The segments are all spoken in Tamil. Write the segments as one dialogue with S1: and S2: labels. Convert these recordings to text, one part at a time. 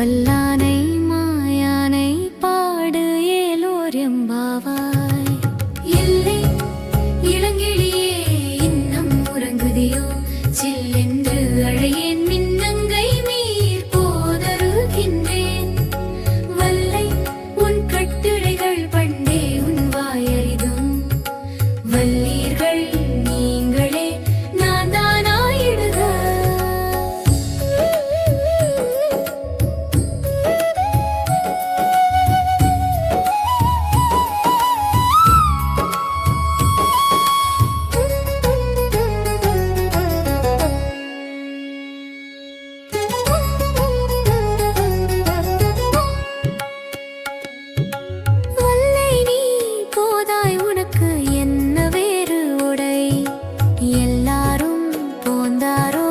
S1: வல்லானை மாயானை பாடு ஏலோர் எம்பாவாய். எல்லை இளங்கிளியே இன்னம் உறங்குதியோ, சில்லென்று அழையேன் மின்னங்கை மீர் போதருகின்றேன். வல்லை உன் கட்டுரைகள் பண்டே உன் வாயறிதும், வல்லீர்கள் நீங்களே நான் தானாயிடுக. வல்லை நீ போதாய் உனக்கு என்ன வேறு உடை, எல்லாரும் போந்தாரோ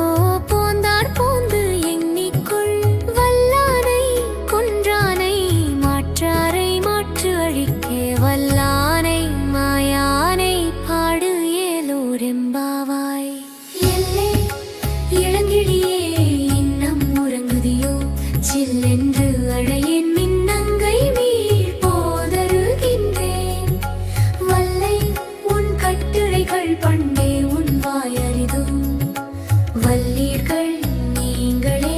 S1: போந்தார் போந்து எண்ணிக்கொள். வல்லானை கொன்றானை மாற்றாரை மாற்று அழிக்கே, வல்லானை மாயானை பாடு ஏலோர் எம்பாவாய். எல்லே இளங்கிளியே இன்னம் உறங்குதியோ, சில்லென்று அழையேன் மின்னங்கை மீர் போதருகின்றேன். வல்லை உன் கட்டுரைகள் பண்டே உன் வாயறிதும், வல்லீர்கள் நீங்களே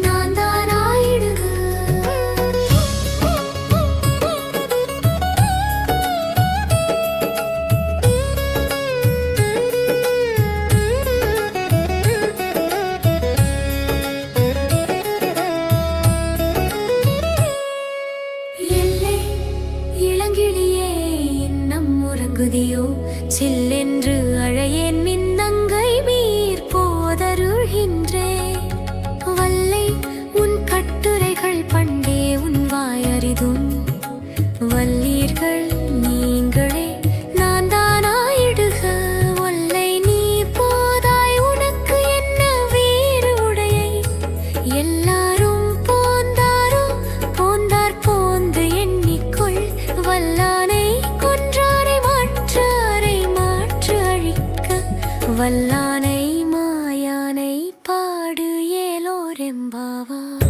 S1: நான் தானாயிடுக. எல்லை இளங்கிளியே இன்னம் உறங்குதியோ, சில்லென்று அழையேன் மின்னங்கை மீர் போதருகின்றேன். வல்லை உன் கட்டுரைகள் பண்டே உன் வாயறிதும், வல்லீர்கள் நீங்களே நான் தானாயிடுக. ஒல்லை நீ போதாய் உனக்கு என்ன வேறு உடையை, எல்லாரும் போந்தாரோ போந்தார் போந்து எண்ணிக்கொள். வல்லானை கொன்றாரை மாற்றாரை மாற்று அழிக்க, வல்லானை மாயானை பாடு ஏலோர் எம்பாவாய்.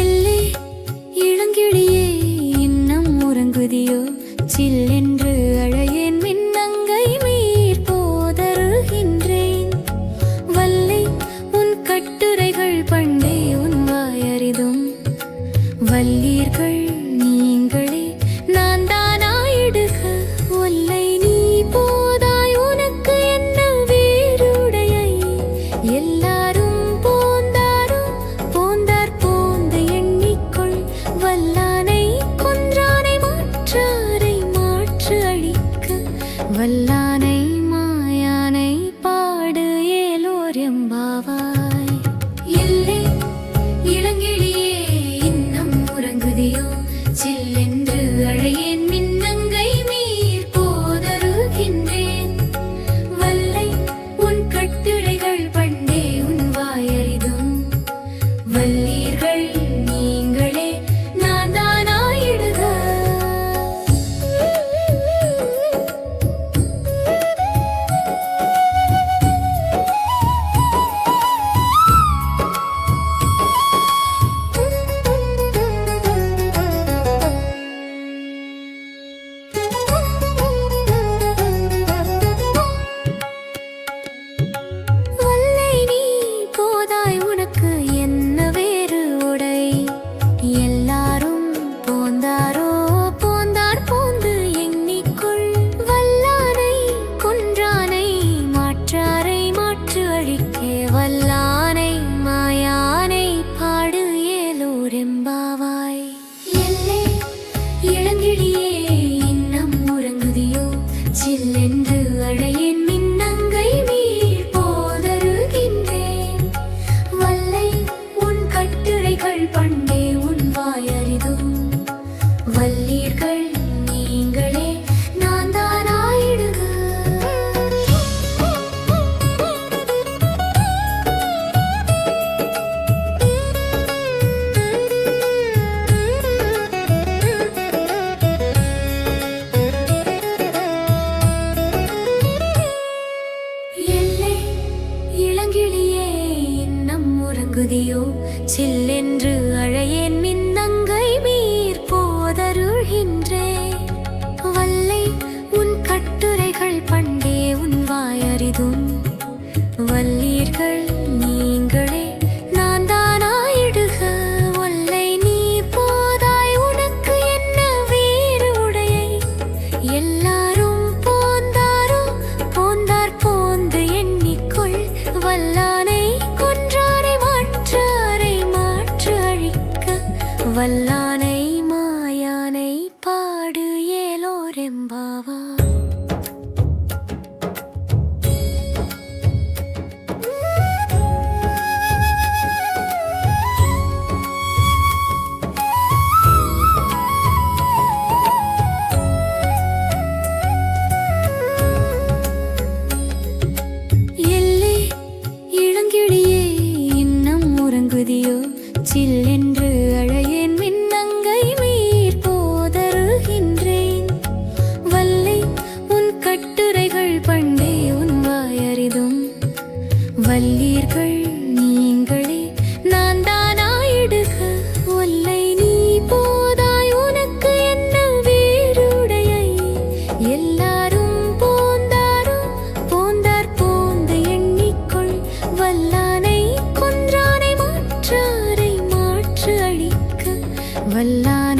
S1: எல்லே இளங்கிளியே இன்னம் உறங்குதியோ, சில்லென்று அழையேன் மின்னங்கை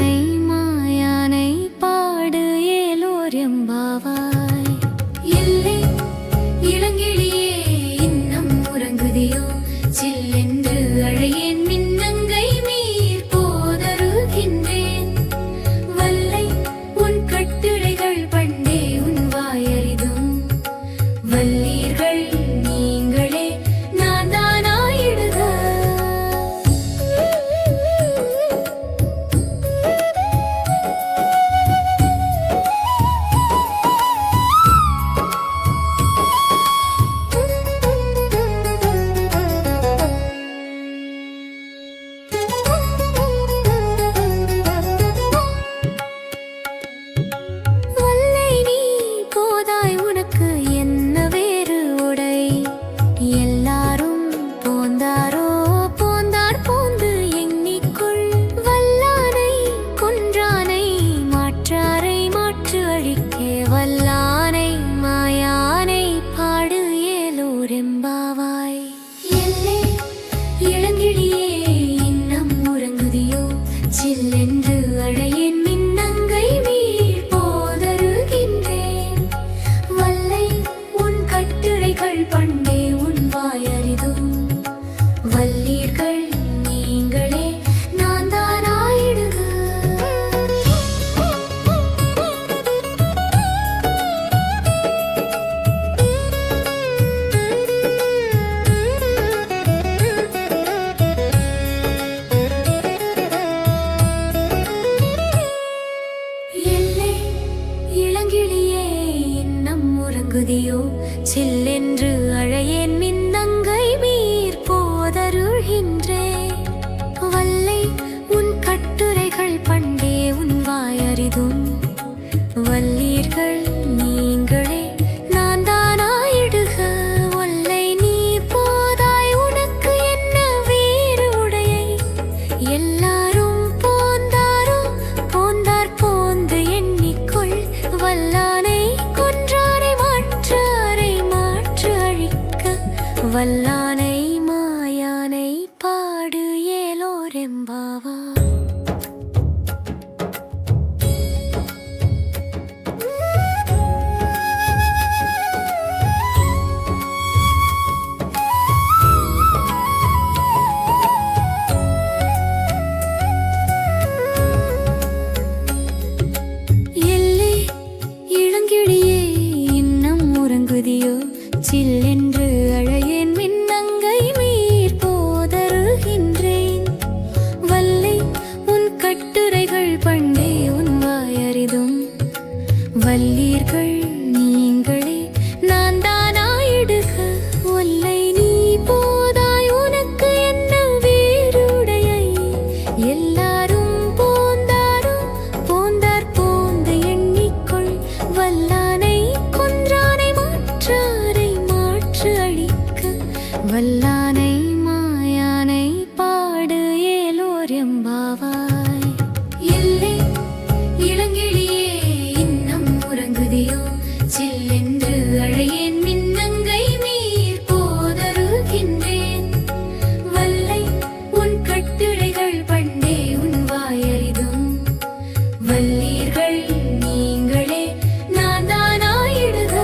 S1: வல்லானை மாயானை பாடு ஏலோர் எம்பாவாய். எல்லை இளங்கிளியே இன்னம் உறங்குதியோ சில்லென்று அழையேன் மின்னங்கை மீர் போதருகின்றேன். வல்லை உன் கட்டுரைகள் பண்டே உன் வாயறிதும் வல்லீர்கள் நீங்களே நான் தானாயிடுக. வல்லை நீ போதாய் உனக்கு என்ன வேறு உடை. எல்லாரும் போந்தாரோ போந்தார் போந்து எண்ணிக்கொள். வல்லானை கொன்றானை மாற்றாரை மாற்று அழிக்கே. வல்லானை மாயானை பாடு ஏலோர் எம்பாவாய். எல்லே இளங்கிளியே இன்னம் உறங்குதியோ சில்லென்று அழையேன் மின்னங்கை மீர் போதருகின்றேன். வல்லை உன் கட்டுரைகள் பண்டே உன் வாயறிதும் வல்லீர்கள் நீங்களே நான் தானாயிடுக. எல்லே இளங்கிளியே இன்னம் உறங்குதியோ சில்லென்று அழையேன் மின்னங்கை மீர் போதருகின்றேன். வல்லை உன் கட்டுரைகள் பண்டே உன் வாயறிதும் வல்லீர்கள் நீங்களே நான் தானாயிடுக. ஒல்லை நீ போதாய் உனக்கு என்ன வேறு உடையை. எல்லாரும் போந்தாரோ போந்தார் போந்து எண்ணிக்கொள். வல்லானை கொன்றாரை மாற்றாரை மாற்று அழிக்க. வல்லானை மாயானை பாடு ஏலோர் எம்பாவாய். எல்லே இளங்கிளியே இன்னம் உறங்குதியோ சில்லென்று அழையேன் மின்னங்கை மீர் போதருகின்றேன். வல்லை உன் கட்டுரைகள் பண்டே உன் வாயறிதும் வல்லீர்கள் நீங்களே நான் தானாயிடுக. ஒல்லை நீ போதாய் உனக்கு என்ன வேறு உடையை. எல்லாரும் போந்தாரோ போந்தார் போந்து எண்ணிக்கொள். வல்லானை கொன்றானை மாற்றாரை மாற்று அழிக்க. வல்லானை மாயானை பாடு ஏலோர் எம்பாவாய். எல்லே இளங்கிளியே இன்னம் உறங்குதியோ சில்லென்று அழையேன் மின்னங்கை மீர் போதருகின்றேன். வல்லை உன் கட்டுரைகள் பண்டே உன் வாயறிதும் வல்லீர்கள் நீங்களே நான் தானாயிடுக.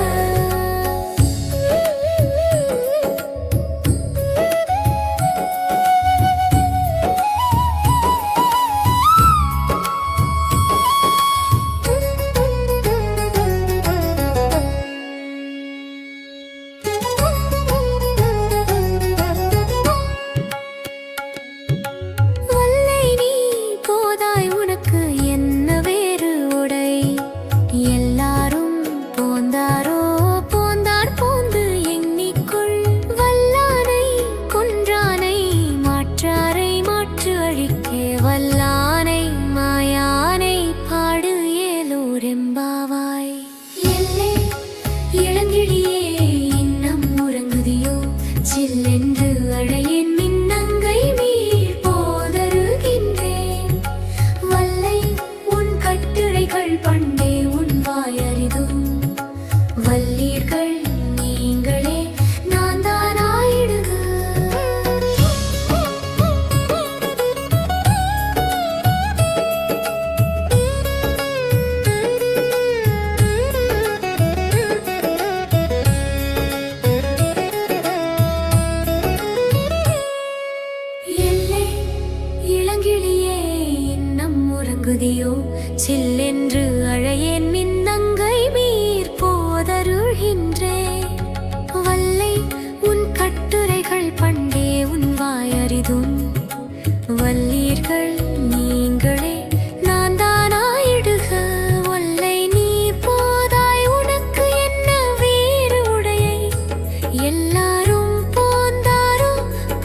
S1: வல்லை நீ போதாய் உனக்கு என்ன வேறு சில்லென்று அழையேன் மின்னங்கை மீர் போதருகின்றேன். வல்லை உன் கட்டுரைகள் பண்டே உன் வாயறிதும் வல்லீர்கள் நீங்களே நான் தானாயிடுக. ஒல்லை நீ போதாய் உனக்கு என்ன வேறு உடையை. எல்லாரும் போந்தாரோ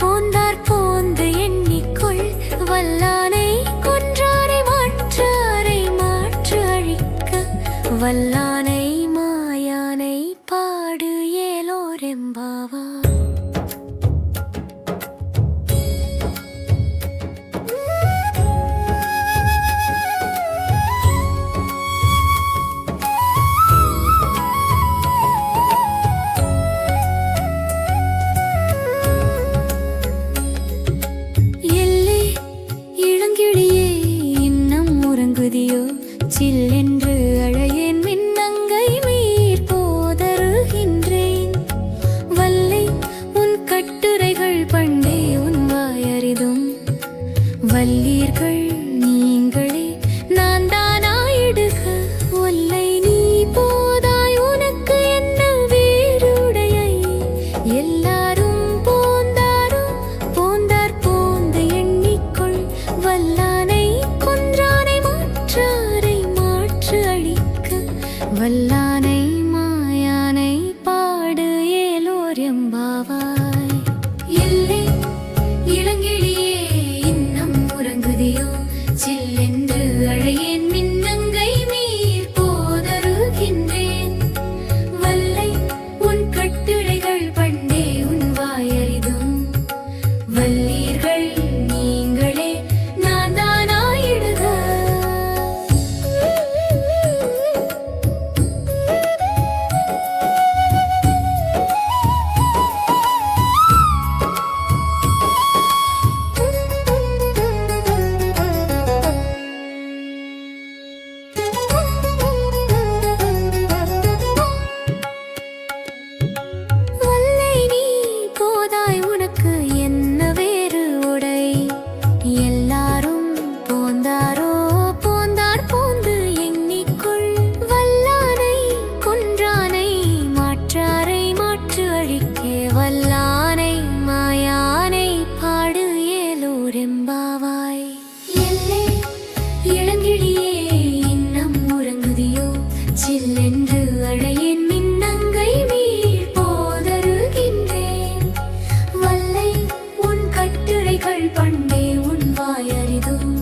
S1: போந்தார் போந்து எண்ணிக்கொள். வல்லானை கொன்றாரை மாற்றாரை மாற்று அழிக்க. வல்லானை மாயானை பாடு ஏலோரெம்பாவா. சில்லென்று அழையேன் மின்னங்கை மீர் போதருகின்றேன். வல்லை உன் கட்டுரைகள் பண்டே உன் வாயறிதும் வல்லீர்கள் நீங்களே நான் தானாயிடுக. ஒல்லை நீ போதாய் உனக்கு என்ன வேறு உடையை. எல்லாரும் போந்தாரோ போந்தார் போந்து எண்ணிக்கொள். வல்லானை கொன்றானை மாற்றாரை அழிக்க. வல்லானை மாயானை பாடு ஏலோரெம்பாவாய். எல்லை இளங்கிளியே இன்னம் உறங்குதியோ. சில்லென்று அழையேன் மின்னங்கை மீர் போதருகின்றேன். வல்லை உன் கட்டுரைகள் பண்டே உன் வாயறிதும் வல்லீர்கள் நீங்களே நான் தானாயிடுக. வல்லானை மாயானை பாடு ஏலோரெம்பாவாய். எல்லை இளங்கிளியே இன்னம் உறங்குதியோ. சில்லென்று அழையேன் மின்னங்கை மீர் போதருகின்றேன். வல்லை உன் கட்டுரைகள் பண்டே உன் வாயறிதும்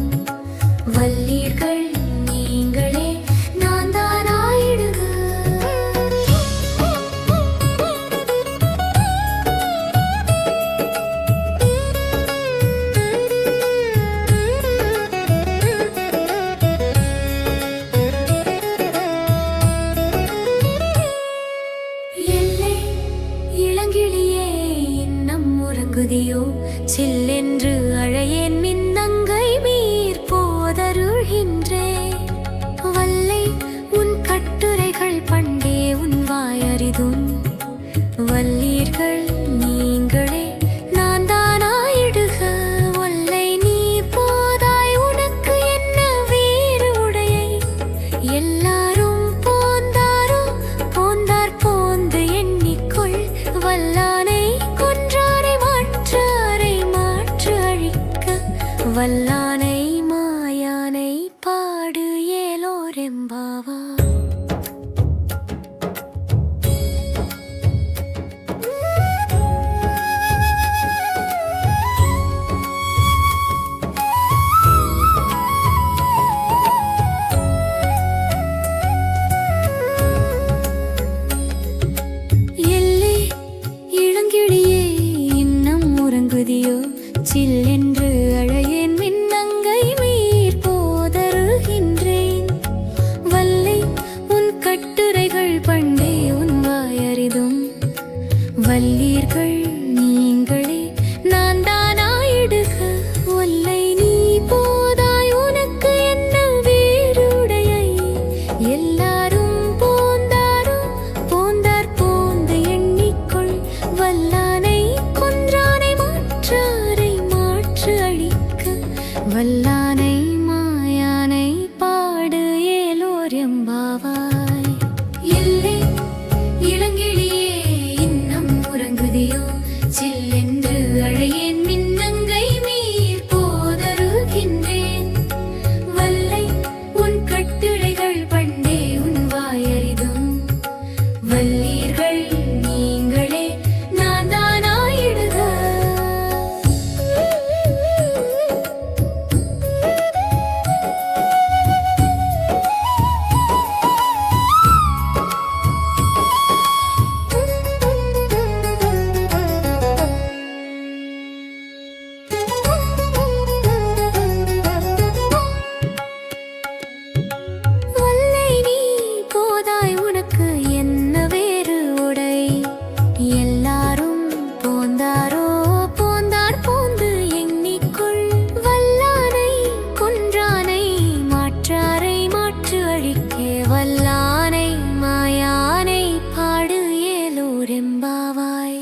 S1: வல்லீர்கள் நீங்களே நான் தானாயிடுக. இளங்கிளியே இன்னம் உறங்குதியோ. சில்லென்று அழையேன் மின்னங்கை மீர் போதருகின்றேன். வல்லை உன் கட்டுரைகள் பண்டே உன் வாயறிதும் வல்லீர்கள் நீங்களே நான் தானாயிடுக. ஒல்லை நீ போதாய் உனக்கு என்ன வேறு உடையை. எல்லாரும் போந்தாரோ போந்தார் போந்து எண்ணிக்கொள். வல்லானை கொன்றாரை மாற்றாரை மாற்று அழிக்க. வல்லானை மாயானை பாடு ஏலோரெம்பாவா. சில்லென்று அழையேன் மின்னங்கை மீர் போதருகின்றேன். வல்லை வல்லானை மாயானை பாடு ஏலோரெம்பாவாய்.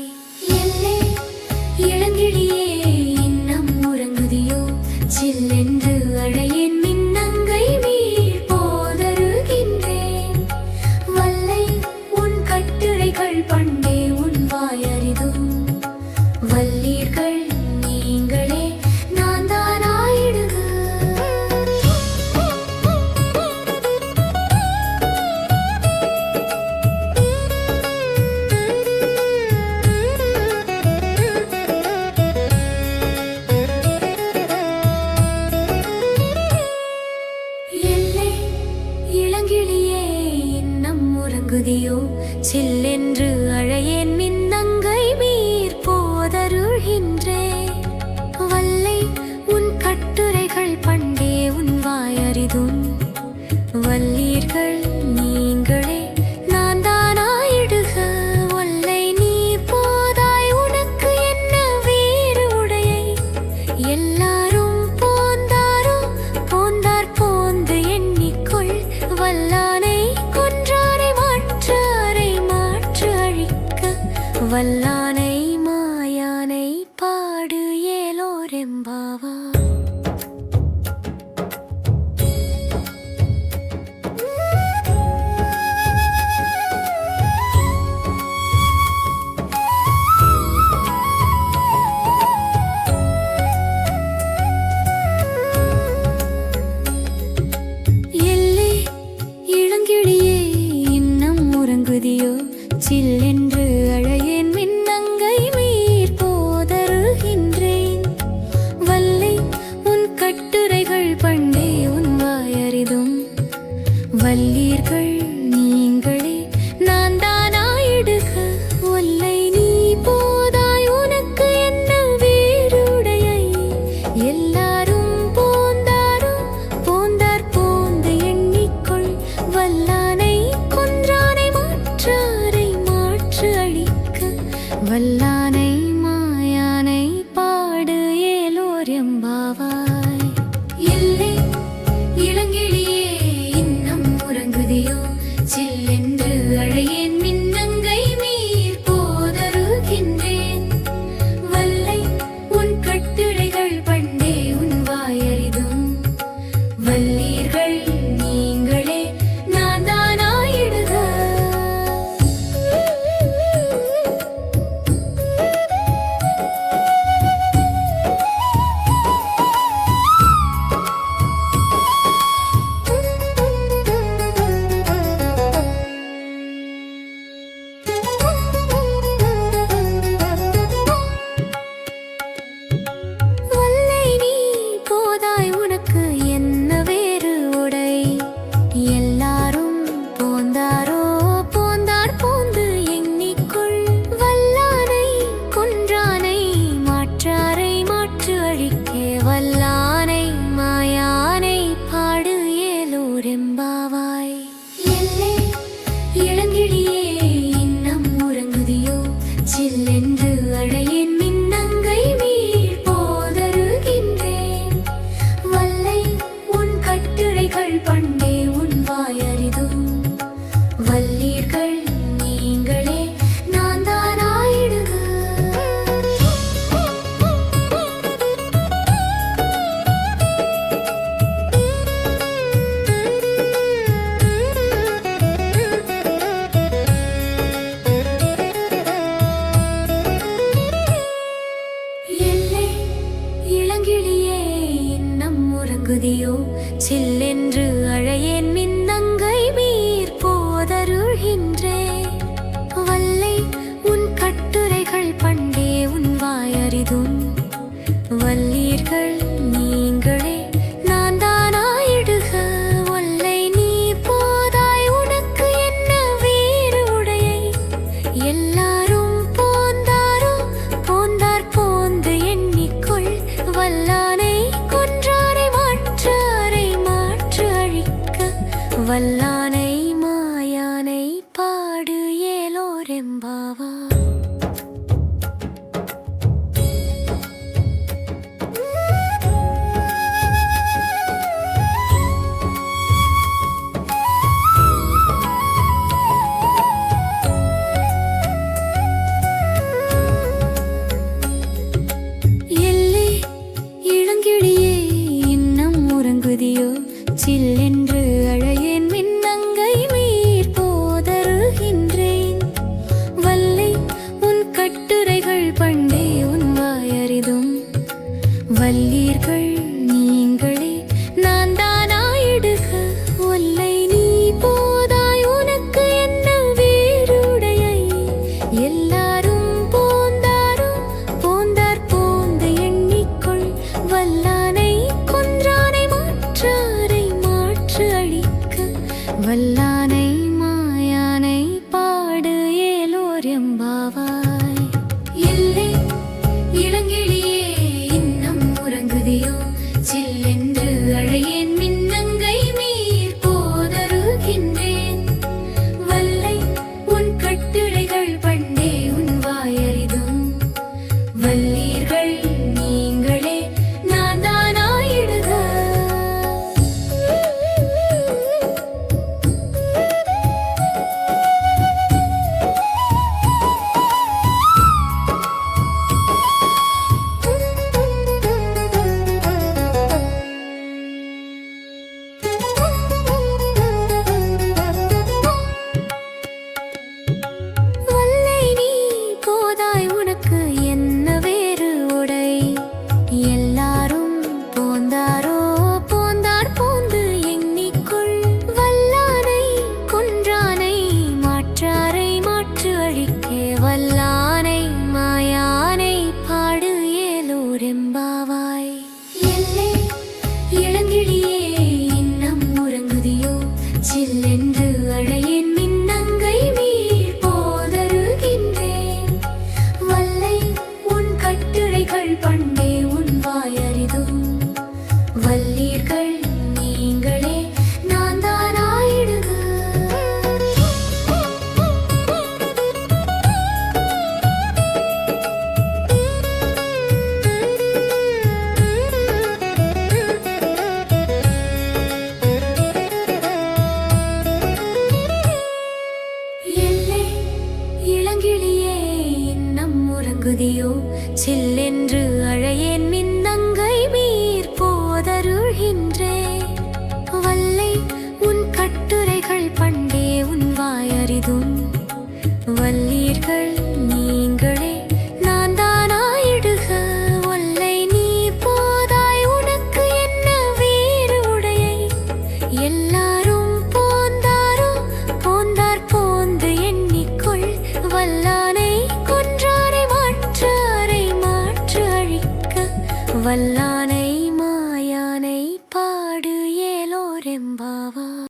S1: எல்லே இளங்கிளியே இன்னம் உறங்குதியோ சில்லென்று அழையேன் மின்னங்கை மீள் போதருகின்றேன். வல்லை உன் கட்டுரைகள் பண்டே உன் வாயறிதும் வல்லீர்கள் நீங்களே நான் தானாயிடுக. எல்லே இளங்கிளியே இன்னம் உறங்குதியோ சில்லென்று அழையேன் மின்னங்கை மீர் போதருகின்றேன். வல்லை உன் கட்டுரைகள் பண்டே உன் வாயறிதும் வல்லீர்கள் நீங்களே நான் தானாயிடுக. ஒல்லை நீ போதாய் உனக்கு என்ன வேறு உடையை. எல்லாரும் போந்தாரோ போந்தார் போந்து எண்ணிக்கொள். வல்லானை கொன்றாரை மாற்றாரை மாற்று அழிக்க. வல்லானை மாயானை பாடு ஏலோரெம்பாவா. எல்லே இளங்கிளியே இன்னம் உறங்குதியோ சில்லென்று அழையேன் மின்னங்கை மீர் போதருகின்றேன். வல்லை உன் கட்டுரைகள் பண்டே உன் வாயறிதும் வல்லீர்கள் நீங்களே நான் தானாயிடுக. ஒல்லை நீ போதாய் உனக்கு என்ன வேறு உடையை. எல்லாரும் போந்தாரோ போந்தார் போந்து எண்ணிக்கொள். வல்லானை கொன்றானை மாற்றாரை மாற்று அழிக்க. வல்லானை மாயானை பாடு ஏலோரெம்பாவாய். எல்லே இளங்கிளியே இன்னம் உறங்குதியோ சில்லென்று அழையேன் மின்னங்கை மீர் போதருகின்றேன். வல்லை உன் கட்டுரைகள் பண்டே உன் வாயறிதும் வல்லீர்கள் நீங்களே நான் தானாயிடுக. வல்லை நீ போதாய் உனக்கு என்ன வேறு உடை. எல்லாரும் போந்தாரோ போந்தார் போந்து எண்ணிக்கொள். வல்லானை கொன்றானை மாற்றாரை மாற்று அழிக்கே. வல்லானை மாயானை பாடு ஏலோரெம்பாவாய். எல்லே இளங்கிளியே இன்னம் உறங்குதியோ சில்லென்று அழையேன் மின்னங்கை மீள் போதருகின்றேன். வல்லை உன் கட்டுரைகள் பண்டே உன் வாயறிதும் வல்லீர்கள் நீங்களே நான் தானாயிடுக. எல்லே இளங்கிளியே இன்னம் உறங்குதியோ சில்லென்று அழையேன் மின்னங்கை மீர் போதருகின்றேன். வல்லை உன் கட்டுரைகள் பண்டே உன் வாயறிதும் வல்லீர்கள் நீங்களே நான் தானாயிடுக. ஒல்லை நீ போதாய் உனக்கு என்ன வேறு உடையை. எல்லாரும் போந்தாரோ போந்தார் போந்து எண்ணிக்கொள். வல்லானை கொன்றாரை மாற்றாரை மாற்று அழிக்க. வல்லானை மாயானை பாடு ஏலோரெம்பாவா. வல்லானை மாயானை பாடு ஏலோர் எம்பாவாய். எல்லை இளங்கிளியே இன்னம் உறங்குதியோ, சில்லென்று அழையேன் மின்னங்கை மீர் போதருகின்றேன். வல்லை உன் கட்டுரைகள் பண்டே உன் வாயறிதும், வல்லீர்கள் நீங்களே நான் தானாயிடுக. வல்லை நீ போதாய் உனக்கு என்ன வேறு உடை, எல்லாரும் போந்தாரோ போந்தார் போந்து எண்ணிக்கொள். வல்லானை கொன்றானை மாற்றாரை மாற்று அழிக்கே, வல்லானை மாயானை பாடு ஏலோர் எம்பாவாய். எல்லை இளங்கிளியே இன்னம் உறங்குதியோ, சில்லென்று அழையேன் மின்னங்கை மீர் போதருகின்றேன். வல்லை உன் கட்டுரைகள் பண்டே உன் வாயறிதும், வல்லீர்கள் நீங்களே நான் தானாயிடுக. எல்லை இளங்கிளியே இன்னம் உறங்குதியோ, சில்லென்று அழையேன் மின்னங்கை மீர் போதருகின்றேன். வல்லை உன் கட்டுரைகள் பண்டே உன் வாயறிதும், வல்லீர்கள் நீங்களே நான் தானாயிடுக. ஒல்லை நீ போதாய் உனக்கு என்ன வேறு உடையை, எல்லாரும் போந்தாரோ போந்தார் போந்து எண்ணிக்கொள். வல்லானை கொன்றாரை மாற்றாரை மாற்று அழிக்க, வல்லானை